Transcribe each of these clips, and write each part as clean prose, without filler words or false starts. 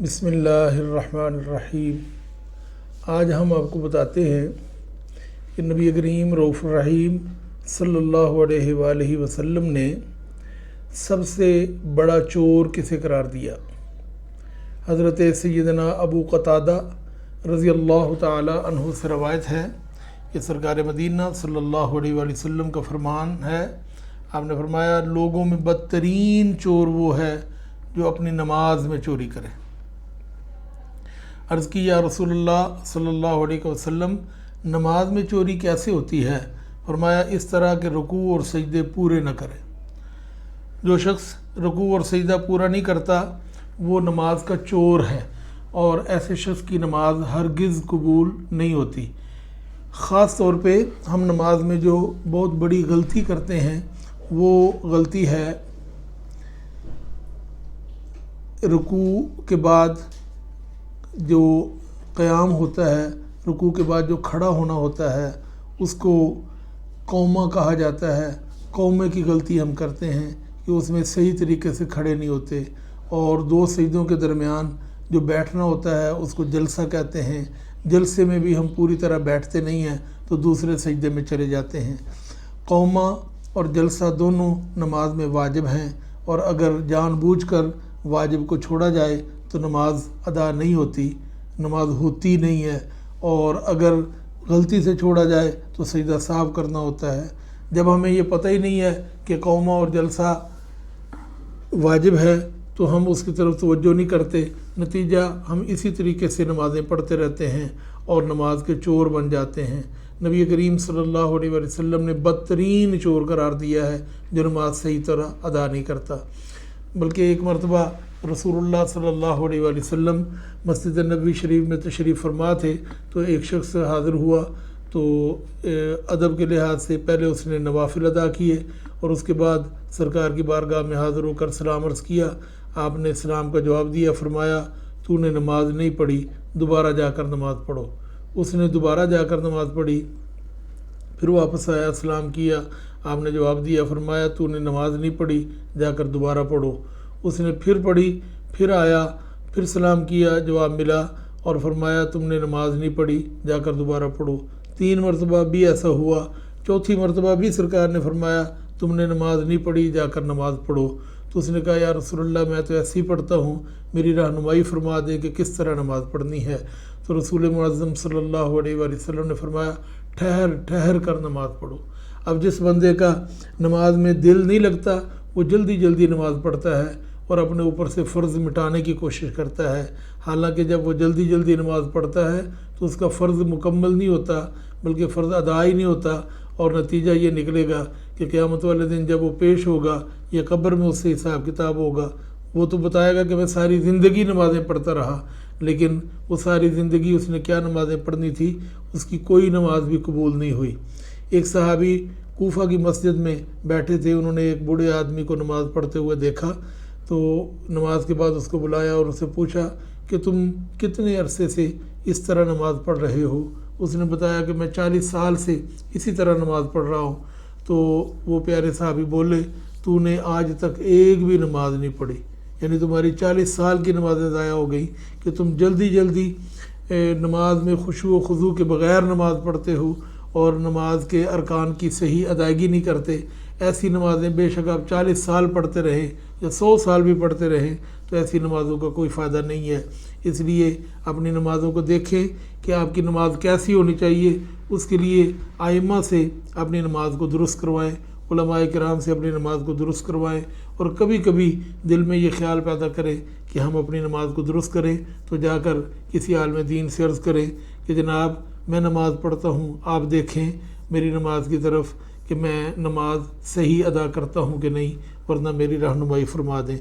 بسم اللہ الرحمن الرحیم۔ آج ہم آپ کو بتاتے ہیں کہ نبی کریم رؤوف الرحیم صلی اللہ علیہ وآلہ وسلم نے سب سے بڑا چور کسے قرار دیا۔ حضرت سیدنا ابو قتادہ رضی اللہ تعالی عنہ سے روایت ہے کہ سرکار مدینہ صلی اللہ علیہ وآلہ وسلم کا فرمان ہے، آپ نے فرمایا لوگوں میں بدترین چور وہ ہے جو اپنی نماز میں چوری کرے۔ عرض کی یا رسول اللہ صلی اللہ علیہ وسلم، نماز میں چوری کیسے ہوتی ہے؟ فرمایا اس طرح کہ رکوع اور سجدے پورے نہ کرے۔ جو شخص رکوع اور سجدہ پورا نہیں کرتا وہ نماز کا چور ہے، اور ایسے شخص کی نماز ہرگز قبول نہیں ہوتی۔ خاص طور پہ ہم نماز میں جو بہت بڑی غلطی کرتے ہیں وہ غلطی ہے رکوع کے بعد جو قیام ہوتا ہے، رکوع کے بعد جو کھڑا ہونا ہوتا ہے اس کو قومہ کہا جاتا ہے۔ قومے کی غلطی ہم کرتے ہیں کہ اس میں صحیح طریقے سے کھڑے نہیں ہوتے، اور دو سجدوں کے درمیان جو بیٹھنا ہوتا ہے اس کو جلسہ کہتے ہیں۔ جلسے میں بھی ہم پوری طرح بیٹھتے نہیں ہیں تو دوسرے سجدے میں چلے جاتے ہیں۔ قومہ اور جلسہ دونوں نماز میں واجب ہیں، اور اگر جان بوجھ کر واجب کو چھوڑا جائے تو نماز ادا نہیں ہوتی، نماز ہوتی نہیں ہے، اور اگر غلطی سے چھوڑا جائے تو سجدہ صاف کرنا ہوتا ہے۔ جب ہمیں یہ پتہ ہی نہیں ہے کہ قومہ اور جلسہ واجب ہے تو ہم اس کی طرف توجہ نہیں کرتے، نتیجہ ہم اسی طریقے سے نمازیں پڑھتے رہتے ہیں اور نماز کے چور بن جاتے ہیں۔ نبی کریم صلی اللہ علیہ وسلم نے بدترین چور قرار دیا ہے جو نماز صحیح طرح ادا نہیں کرتا۔ بلکہ ایک مرتبہ رسول اللہ صلی اللہ علیہ وآلہ وسلم مسجد نبوی شریف میں تشریف فرما تھے، تو ایک شخص حاضر ہوا، تو ادب کے لحاظ سے پہلے اس نے نوافل ادا کیے اور اس کے بعد سرکار کی بارگاہ میں حاضر ہو کر سلام عرض کیا۔ آپ نے سلام کا جواب دیا، فرمایا تو نے نماز نہیں پڑھی، دوبارہ جا کر نماز پڑھو۔ اس نے دوبارہ جا کر نماز پڑھی، پھر واپس آیا، سلام کیا، آپ نے جواب دیا، فرمایا تو نے نماز نہیں پڑھی، جا کر دوبارہ پڑھو۔ اس نے پھر پڑھی، پھر آیا، پھر سلام کیا، جواب ملا، اور فرمایا تم نے نماز نہیں پڑھی، جا کر دوبارہ پڑھو۔ 3 مرتبہ بھی ایسا ہوا، چوتھی مرتبہ بھی سرکار نے فرمایا تم نے نماز نہیں پڑھی، جا کر نماز پڑھو۔ تو اس نے کہا یا رسول اللہ میں تو ایسے ہی پڑھتا ہوں، میری رہنمائی فرما دیں کہ کس طرح نماز پڑھنی ہے۔ تو رسول معظم صلی اللہ علیہ وآلہ وسلم نے فرمایا ٹھہر ٹھہر کر نماز پڑھو۔ اب جس بندے کا نماز میں دل نہیں لگتا وہ جلدی جلدی نماز پڑھتا ہے اور اپنے اوپر سے فرض مٹانے کی کوشش کرتا ہے، حالانکہ جب وہ جلدی جلدی نماز پڑھتا ہے تو اس کا فرض مکمل نہیں ہوتا بلکہ فرض ادا ہی نہیں ہوتا، اور نتیجہ یہ نکلے گا کہ قیامت والے دن جب وہ پیش ہوگا یا قبر میں اس سے حساب کتاب ہوگا، وہ تو بتائے گا کہ میں ساری زندگی نمازیں پڑھتا رہا، لیکن وہ ساری زندگی اس نے کیا نمازیں پڑھنی تھی، اس کی کوئی نماز بھی قبول نہیں ہوئی۔ ایک صحابی کوفہ کی مسجد میں بیٹھے تھے، انہوں نے ایک بوڑھے آدمی کو نماز پڑھتے ہوئے دیکھا، تو نماز کے بعد اس کو بلایا اور اس سے پوچھا کہ تم کتنے عرصے سے اس طرح نماز پڑھ رہے ہو؟ اس نے بتایا کہ میں 40 سال سے اسی طرح نماز پڑھ رہا ہوں۔ تو وہ پیارے صحابی بولے تو نے آج تک ایک بھی نماز نہیں پڑھی، یعنی تمہاری 40 سال کی نمازیں ضائع ہو گئی کہ تم جلدی جلدی نماز میں خشوع و خضوع کے بغیر نماز پڑھتے ہو اور نماز کے ارکان کی صحیح ادائیگی نہیں کرتے۔ ایسی نمازیں بے شک آپ 40 سال پڑھتے رہیں یا 100 سال بھی پڑھتے رہیں تو ایسی نمازوں کا کوئی فائدہ نہیں ہے۔ اس لیے اپنی نمازوں کو دیکھیں کہ آپ کی نماز کیسی ہونی چاہیے، اس کے لیے ائمہ سے اپنی نماز کو درست کروائیں، علماء کرام سے اپنی نماز کو درست کروائیں، اور کبھی کبھی دل میں یہ خیال پیدا کریں کہ ہم اپنی نماز کو درست کریں تو جا کر کسی عالم دین سے عرض کریں کہ جناب میں نماز پڑھتا ہوں، آپ دیکھیں میری نماز کی طرف کہ میں نماز صحیح ادا کرتا ہوں کہ نہیں، ورنہ میری رہنمائی فرما دیں۔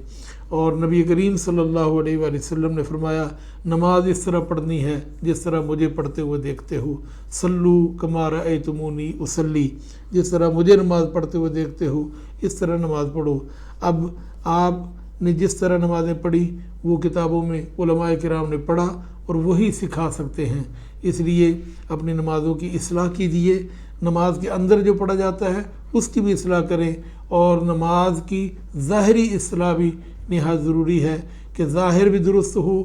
اور نبی کریم صلی اللہ علیہ وآلہ وسلم نے فرمایا نماز اس طرح پڑھنی ہے جس طرح مجھے پڑھتے ہوئے دیکھتے ہو، صلو کما رأیتمونی اصلی، جس طرح مجھے نماز پڑھتے ہوئے دیکھتے ہو اس طرح نماز پڑھو۔ اب آپ نے جس طرح نمازیں پڑھی وہ کتابوں میں علماء کرام نے پڑھا اور وہی سکھا سکتے ہیں، اس لیے اپنی نمازوں کی اصلاح کیجیے، نماز کے اندر جو پڑھا جاتا ہے اس کی بھی اصلاح کریں، اور نماز کی ظاہری اصلاح بھی نہایت ضروری ہے کہ ظاہر بھی درست ہو،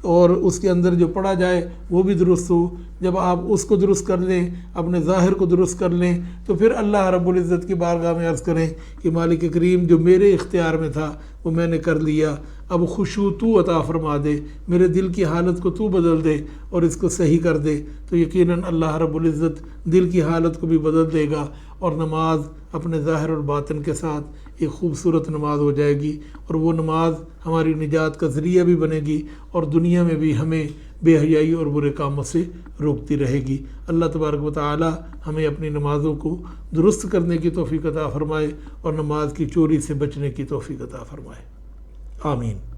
اور اس کے اندر جو پڑھا جائے وہ بھی درست ہو۔ جب آپ اس کو درست کر لیں، اپنے ظاہر کو درست کر لیں، تو پھر اللہ رب العزت کی بارگاہ میں عرض کریں کہ مالک کریم جو میرے اختیار میں تھا وہ میں نے کر لیا، اب خشوع تو عطا فرما دے، میرے دل کی حالت کو تو بدل دے اور اس کو صحیح کر دے، تو یقیناً اللہ رب العزت دل کی حالت کو بھی بدل دے گا، اور نماز اپنے ظاہر اور باطن کے ساتھ ایک خوبصورت نماز ہو جائے گی، اور وہ نماز ہماری نجات کا ذریعہ بھی بنے گی، اور دنیا میں بھی ہمیں بے حیائی اور برے کاموں سے روکتی رہے گی۔ اللہ تبارک و تعالی ہمیں اپنی نمازوں کو درست کرنے کی توفیق عطا فرمائے، اور نماز کی چوری سے بچنے کی توفیق عطا فرمائے۔ آمین۔